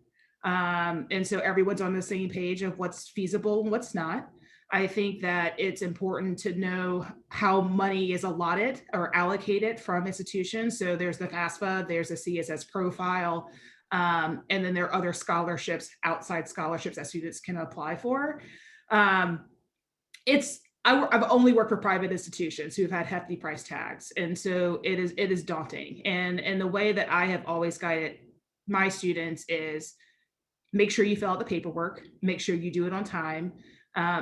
And so everyone's on the same page of what's feasible and what's not. I think that it's important to know how money is allotted or allocated from institutions. So there's the FAFSA, there's a CSS profile, and then there are other scholarships, outside scholarships that students can apply for. I've only worked for private institutions who've had hefty price tags, and so it is daunting. And the way that I have always guided my students is make sure you fill out the paperwork, make sure you do it on time,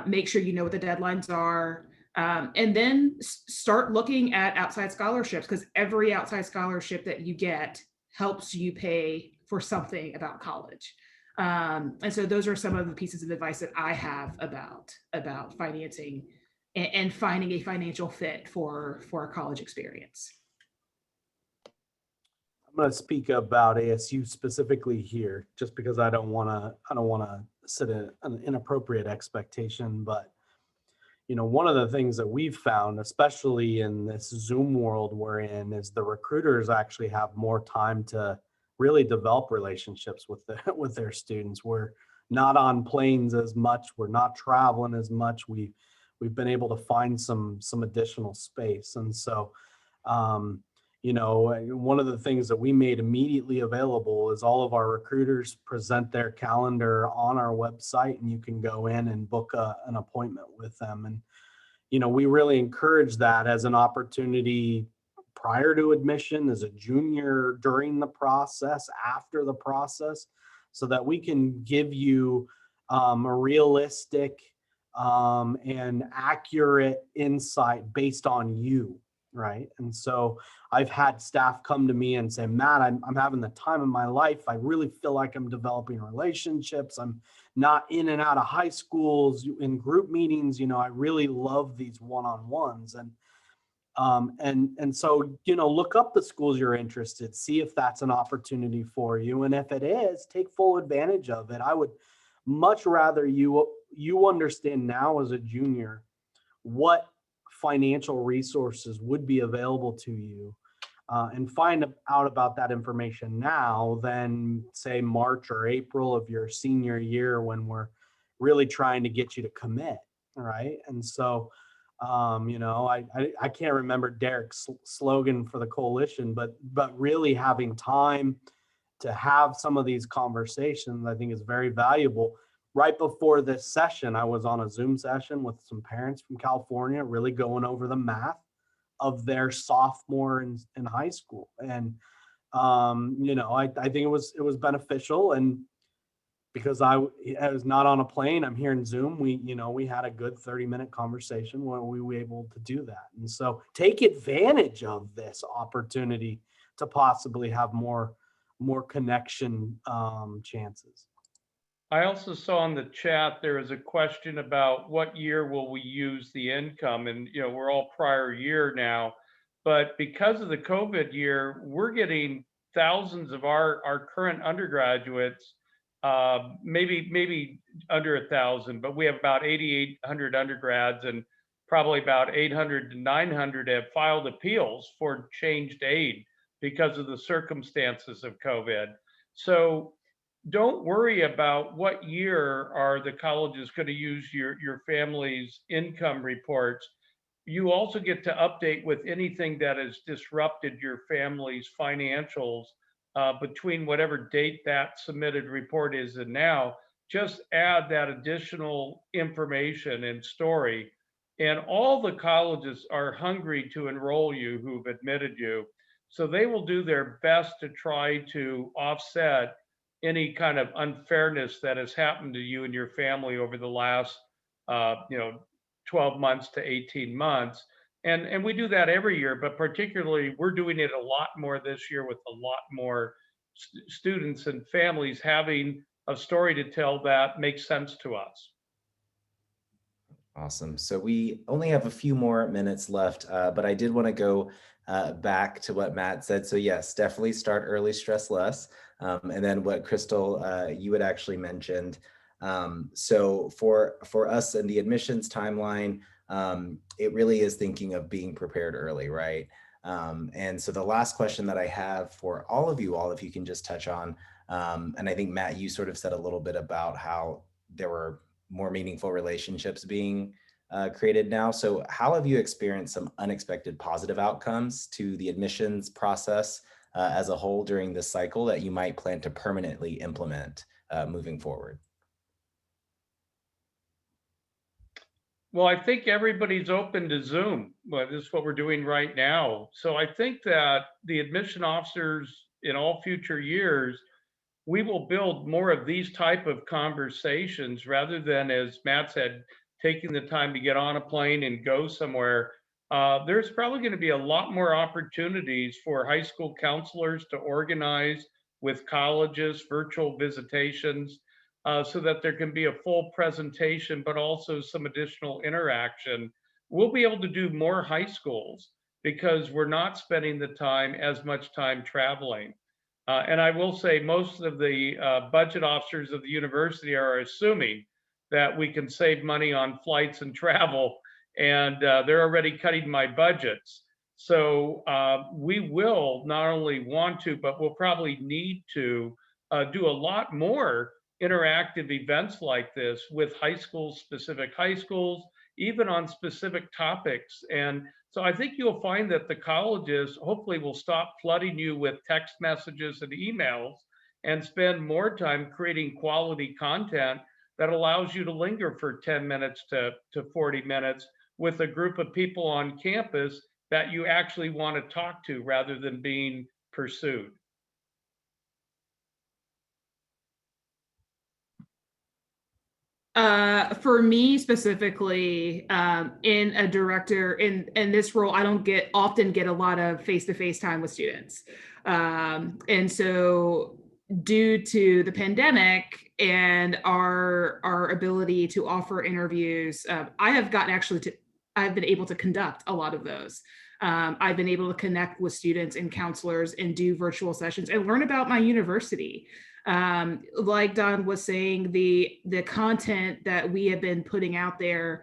make sure you know what the deadlines are, and then start looking at outside scholarships, because every outside scholarship that you get helps you pay for something about college. And so those are some of the pieces of advice that I have about financing and finding a financial fit for a college experience. I'm going to speak about ASU specifically here, just because I don't want to set an inappropriate expectation. But one of the things that we've found, especially in this Zoom world we're in, is the recruiters actually have more time to really develop relationships with their students. We're not on planes as much. We're not traveling as much. We've been able to find some additional space, and so. One of the things that we made immediately available is all of our recruiters present their calendar on our website, and you can go in and book an appointment with them. And, we really encourage that as an opportunity prior to admission, as a junior, during the process, after the process, so that we can give you a realistic and accurate insight based on you. Right. And so I've had staff come to me and say, Matt, I'm having the time of my life. I really feel like I'm developing relationships. I'm not in and out of high schools in group meetings. I really love these one-on-ones. And so, look up the schools you're interested, see if that's an opportunity for you. And if it is, take full advantage of it. I would much rather you understand now as a junior what financial resources would be available to you, and find out about that information now than say March or April of your senior year, when we're really trying to get you to commit. Right. And so, I can't remember Derek's slogan for the coalition, but really having time to have some of these conversations, I think, is very valuable. Right before this session, I was on a Zoom session with some parents from California, really going over the math of their sophomore in high school. And, I think it was beneficial. And because I was not on a plane, I'm here in Zoom. We had a good 30-minute conversation where we were able to do that. And so take advantage of this opportunity to possibly have more connection chances. I also saw in the chat, there is a question about what year will we use the income? And, we're all prior year now, but because of the COVID year, we're getting thousands of our current undergraduates, maybe under 1,000, but we have about 8,800 undergrads, and probably about 800 to 900 have filed appeals for changed aid because of the circumstances of COVID. So don't worry about what year are the colleges going to use your family's income reports. You also get to update with anything that has disrupted your family's financials between whatever date that submitted report is and now. Just add that additional information and story. And all the colleges are hungry to enroll you who've admitted you. So they will do their best to try to offset any kind of unfairness that has happened to you and your family over the last, 12 months to 18 months. And we do that every year, but particularly we're doing it a lot more this year with a lot more students and families having a story to tell that makes sense to us. Awesome. So we only have a few more minutes left, but I did want to go back to what Matt said. So yes, definitely start early, stress less. And then what Crystal, you had actually mentioned. So for us in the admissions timeline, it really is thinking of being prepared early, right? And so the last question that I have for all of you, if you can just touch on, and I think Matt, you sort of said a little bit about how there were more meaningful relationships being created now. So how have you experienced some unexpected positive outcomes to the admissions process as a whole during this cycle that you might plan to permanently implement moving forward? Well, I think everybody's open to Zoom. Well, this is what we're doing right now. So I think that the admission officers in all future years, we will build more of these type of conversations rather than, as Matt said, taking the time to get on a plane and go somewhere. There's probably going to be a lot more opportunities for high school counselors to organize with colleges, virtual visitations, so that there can be a full presentation, but also some additional interaction. We'll be able to do more high schools because we're not spending as much time traveling. And I will say most of the budget officers of the university are assuming that we can save money on flights and travel, and they're already cutting my budgets. So we will not only want to, but we'll probably need to do a lot more interactive events like this with specific high schools, even on specific topics. And so I think you'll find that the colleges hopefully will stop flooding you with text messages and emails and spend more time creating quality content that allows you to linger for 10 minutes to 40 minutes with a group of people on campus that you actually want to talk to rather than being pursued. For me specifically, in a director in this role, I don't often get a lot of face-to-face time with students. And so due to the pandemic and our ability to offer interviews, I've been able to conduct a lot of those. I've been able to connect with students and counselors and do virtual sessions and learn about my university. Like Don was saying, the content that we have been putting out there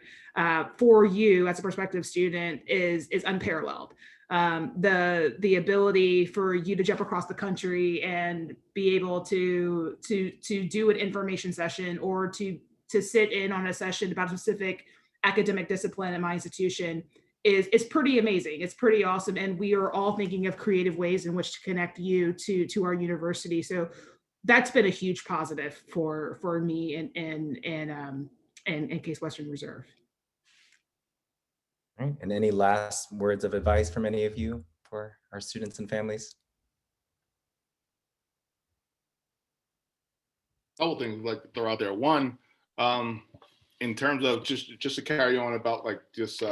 for you as a prospective student is unparalleled. The ability for you to jump across the country and be able to do an information session or to sit in on a session about a specific academic discipline at my institution is pretty amazing. It's pretty awesome. And we are all thinking of creative ways in which to connect you to our university. So that's been a huge positive for me and Case Western Reserve. All right. And any last words of advice from any of you for our students and families? A couple things I'd like to throw out there. One, in terms of just to carry on about like just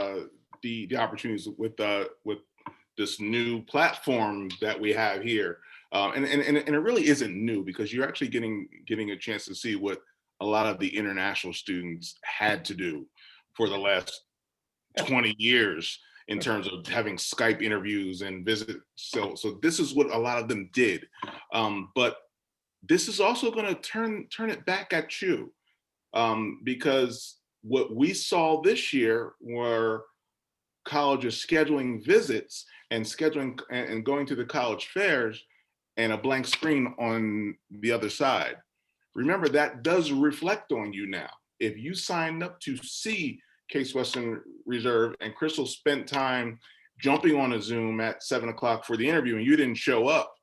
the opportunities with this new platform that we have here. And it really isn't new because you're actually getting a chance to see what a lot of the international students had to do for the last 20 years in terms of having Skype interviews and visits. So this is what a lot of them did. But this is also going to turn it back at you because what we saw this year were colleges scheduling visits and scheduling and going to the college fairs and a blank screen on the other side. remember that does reflect on you now. If you signed up to see Case Western Reserve and Crystal spent time jumping on a Zoom at 7 o'clock for the interview and you didn't show up,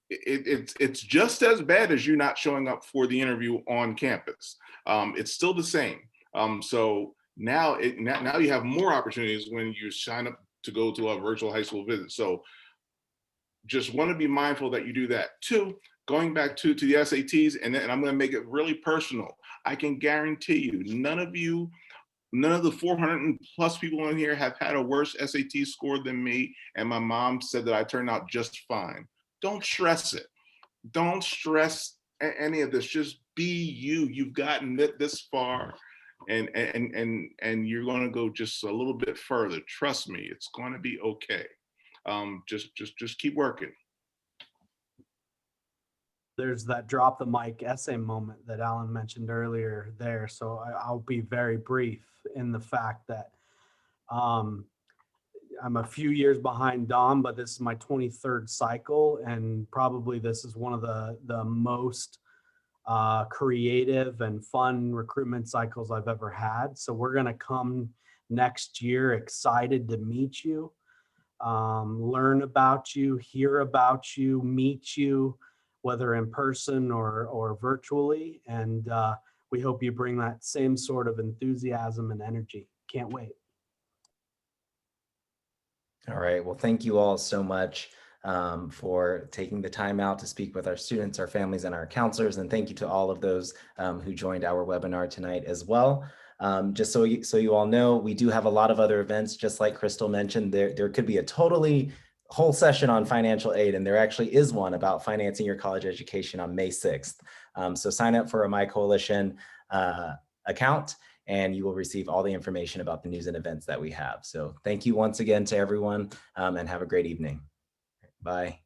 it's just as bad as you not showing up for the interview on campus. It's still the same. So now you have more opportunities when you sign up to go to a virtual high school visit. So just want to be mindful that you do that. Two, going back to the SATs, and I'm going to make it really personal. I can guarantee you, none of the 400 plus people in here have had a worse SAT score than me. And my mom said that I turned out just fine. Don't stress it. Don't stress any of this. Just be you. You've gotten this far, and you're going to go just a little bit further. Trust me, it's going to be okay. Just keep working. There's that drop the mic essay moment that Alan mentioned earlier there. So I'll be very brief in the fact that I'm a few years behind Dom, but this is my 23rd cycle. And probably this is one of the most creative and fun recruitment cycles I've ever had. So we're going to come next year excited to meet you, learn about you, hear about you, meet you, whether in person or virtually. And we hope you bring that same sort of enthusiasm and energy. Can't wait. All right. Well, thank you all so much for taking the time out to speak with our students, our families, and our counselors. And thank you to all of those who joined our webinar tonight as well. Just so you all know, we do have a lot of other events, just like Crystal mentioned. There could be a whole session on financial aid, and there actually is one about financing your college education on May 6th. So sign up for a My Coalition account, and you will receive all the information about the news and events that we have. So thank you once again to everyone, and have a great evening. Bye.